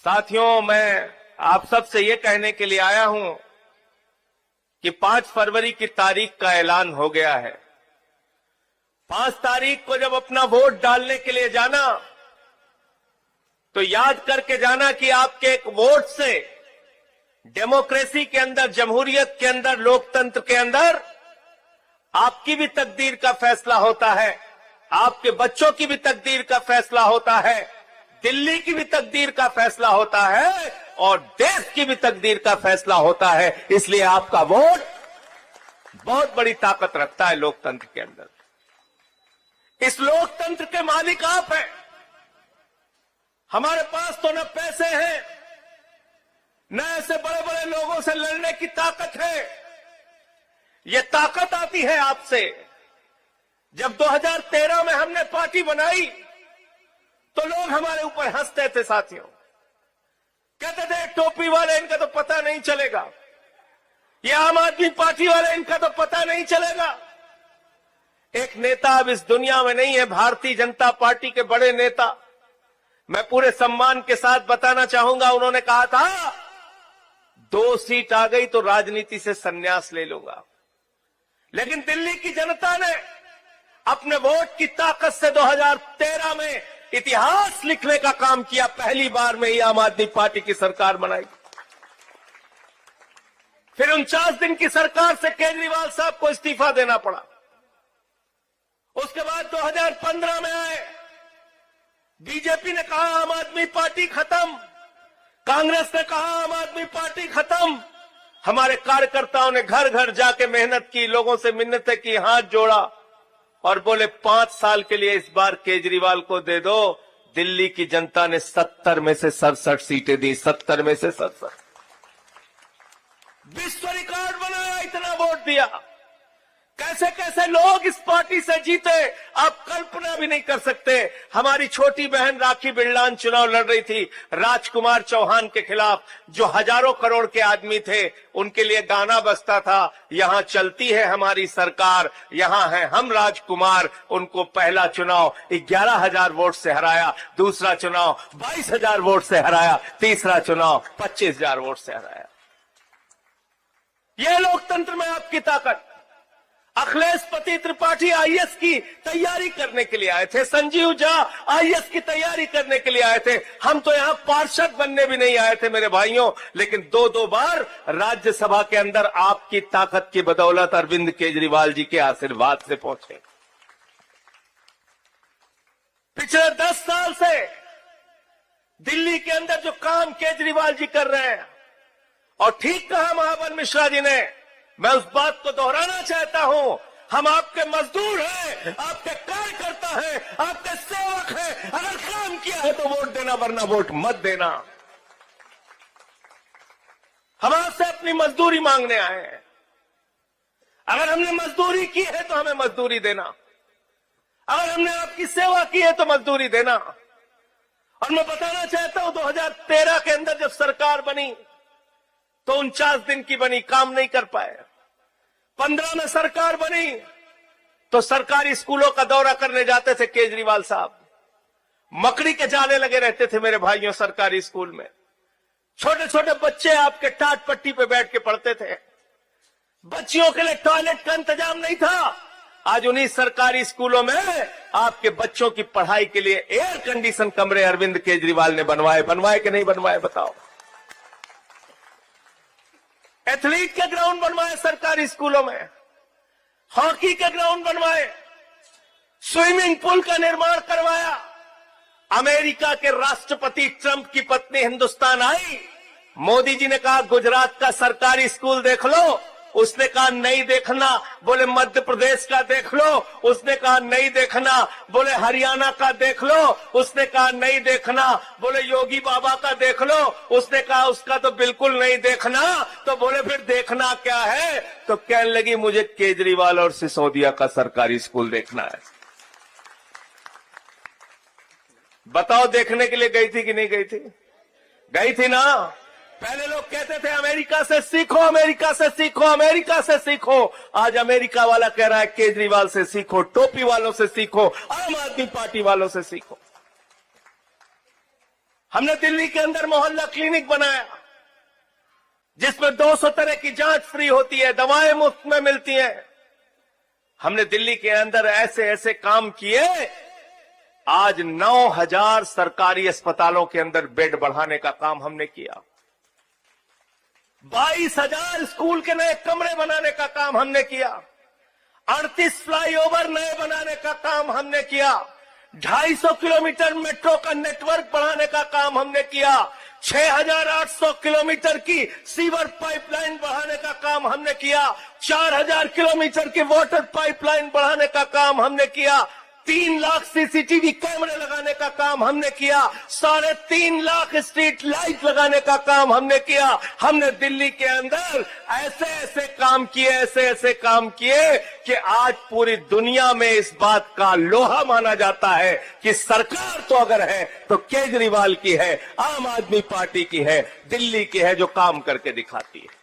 साथियों, मैं आप सबसे ये कहने के लिए आया हूं कि 5 फरवरी की तारीख का ऐलान हो गया है। 5 तारीख को जब अपना वोट डालने के लिए जाना तो याद करके जाना कि आपके एक वोट से डेमोक्रेसी के अंदर, जमहूरियत के अंदर, लोकतंत्र के अंदर आपकी भी तकदीर का फैसला होता है, आपके बच्चों की भी तकदीर का फैसला होता है, दिल्ली की भी तकदीर का फैसला होता है और देश की भी तकदीर का फैसला होता है। इसलिए आपका वोट बहुत बड़ी ताकत रखता है लोकतंत्र के अंदर। इस लोकतंत्र के मालिक आप हैं। हमारे पास तो न पैसे हैं, न ऐसे बड़े बड़े लोगों से लड़ने की ताकत है। ये ताकत आती है आपसे। जब 2013 में हमने पार्टी बनाई तो लोग हमारे ऊपर हंसते थे साथियों, कहते थे टोपी वाले, इनका तो पता नहीं चलेगा, ये आम आदमी पार्टी वाले, इनका तो पता नहीं चलेगा। एक नेता अब इस दुनिया में नहीं है, भारतीय जनता पार्टी के बड़े नेता, मैं पूरे सम्मान के साथ बताना चाहूंगा, उन्होंने कहा था 2 सीट आ गई तो राजनीति से संन्यास ले लूंगा। लेकिन दिल्ली की जनता ने अपने वोट की ताकत से 2013 में इतिहास लिखने का काम किया। पहली बार में ही आम आदमी पार्टी की सरकार बनाई। फिर 49 दिन की सरकार से केजरीवाल साहब को इस्तीफा देना पड़ा। उसके बाद 2015 में आए, बीजेपी ने कहा आम आदमी पार्टी खत्म, कांग्रेस ने कहा आम आदमी पार्टी खत्म। हमारे कार्यकर्ताओं ने घर घर जाके मेहनत की, लोगों से मिन्नतें की, हाथ जोड़ा और बोले 5 साल के लिए इस बार केजरीवाल को दे दो। दिल्ली की जनता ने 70 में से 67 सीटें दी, 70 में से 67। विश्व रिकॉर्ड बनाया, इतना वोट दिया। कैसे कैसे लोग इस पार्टी से जीते आप कल्पना भी नहीं कर सकते। हमारी छोटी बहन राखी बिरलान चुनाव लड़ रही थी राजकुमार चौहान के खिलाफ, जो हजारों करोड़ के आदमी थे, उनके लिए गाना बजता था, यहां चलती है हमारी सरकार, यहां है हम राजकुमार। उनको पहला चुनाव 11,000 वोट से हराया, दूसरा चुनाव 22,000 वोट से हराया, तीसरा चुनाव 25,000 वोट से हराया। यह लोकतंत्र में आपकी ताकत। अखिलेश पति त्रिपाठी आईएएस की तैयारी करने के लिए आए थे, संजीव झा आईएएस की तैयारी करने के लिए आए थे। हम तो यहां पार्षद बनने भी नहीं आए थे मेरे भाइयों, लेकिन 2-2 बार राज्यसभा के अंदर आपकी ताकत की बदौलत अरविंद केजरीवाल जी के आशीर्वाद से पहुंचे। पिछले 10 साल से दिल्ली के अंदर जो काम केजरीवाल जी कर रहे हैं, और ठीक कहा महाबल मिश्रा जी ने, मैं उस बात को दोहराना चाहता हूं, हम आपके मजदूर हैं, आपके कार्यकर्ता हैं, आपके सेवक हैं। अगर काम किया है तो वोट देना, वरना वोट मत देना। हम आपसे अपनी मजदूरी मांगने आए हैं। अगर हमने मजदूरी की है तो हमें मजदूरी देना, अगर हमने आपकी सेवा की है तो मजदूरी देना। और मैं बताना चाहता हूं 2013 के अंदर जब सरकार बनी तो 49 दिन की बनी, काम नहीं कर पाए। 15 में सरकार बनी तो सरकारी स्कूलों का दौरा करने जाते थे केजरीवाल साहब, मकड़ी के जाले लगे रहते थे मेरे भाइयों सरकारी स्कूल में। छोटे छोटे बच्चे आपके टाट पट्टी पे बैठ के पढ़ते थे, बच्चियों के लिए टॉयलेट का इंतजाम नहीं था। आज उन्हीं सरकारी स्कूलों में आपके बच्चों की पढ़ाई के लिए एयर कंडीशन कमरे अरविंद केजरीवाल ने बनवाए कि नहीं बनवाए बताओ। एथलीट के ग्राउंड बनवाए सरकारी स्कूलों में, हॉकी के ग्राउंड बनवाए, स्विमिंग पूल का निर्माण करवाया। अमेरिका के राष्ट्रपति ट्रंप की पत्नी हिंदुस्तान आई, मोदी जी ने कहा गुजरात का सरकारी स्कूल देख लो, उसने कहा नहीं देखना। बोले मध्य प्रदेश का देख लो, उसने कहा नहीं देखना। बोले हरियाणा का देख लो, उसने कहा नहीं देखना। बोले योगी बाबा का देख लो, उसने कहा उसका तो बिल्कुल नहीं देखना। तो बोले फिर देखना क्या है? तो कहने लगी मुझे केजरीवाल और सिसोदिया का सरकारी स्कूल देखना है। बताओ देखने के लिए गई थी कि नहीं गई थी? गई थी ना। पहले लोग कहते थे अमेरिका से सीखो, अमेरिका से सीखो, अमेरिका से सीखो। आज अमेरिका वाला कह रहा है केजरीवाल से सीखो, टोपी वालों से सीखो, आम आदमी पार्टी वालों से सीखो। हमने दिल्ली के अंदर मोहल्ला क्लिनिक बनाया जिसमें 200 तरह की जांच फ्री होती है, दवाएं मुफ्त में मिलती हैं। हमने दिल्ली के अंदर ऐसे ऐसे काम किए, आज 9000 सरकारी अस्पतालों के अंदर बेड बढ़ाने का काम हमने किया। 22,000 स्कूल के नए कमरे बनाने का काम हमने किया। 38 फ्लाईओवर नए बनाने का काम हमने किया। 250 किलोमीटर मेट्रो का नेटवर्क बढ़ाने का काम हमने किया। 6,800 किलोमीटर की सीवर पाइपलाइन बढ़ाने का काम हमने किया। 4,000 किलोमीटर की वाटर पाइपलाइन बढ़ाने का काम हमने किया। 3 लाख सीसीटीवी कैमरे लगाने का काम हमने किया। 3.5 लाख स्ट्रीट लाइट लगाने का काम हमने किया। हमने दिल्ली के अंदर ऐसे ऐसे काम किए कि आज पूरी दुनिया में इस बात का लोहा माना जाता है कि सरकार तो अगर है तो केजरीवाल की है, आम आदमी पार्टी की है, दिल्ली की है जो काम करके दिखाती है।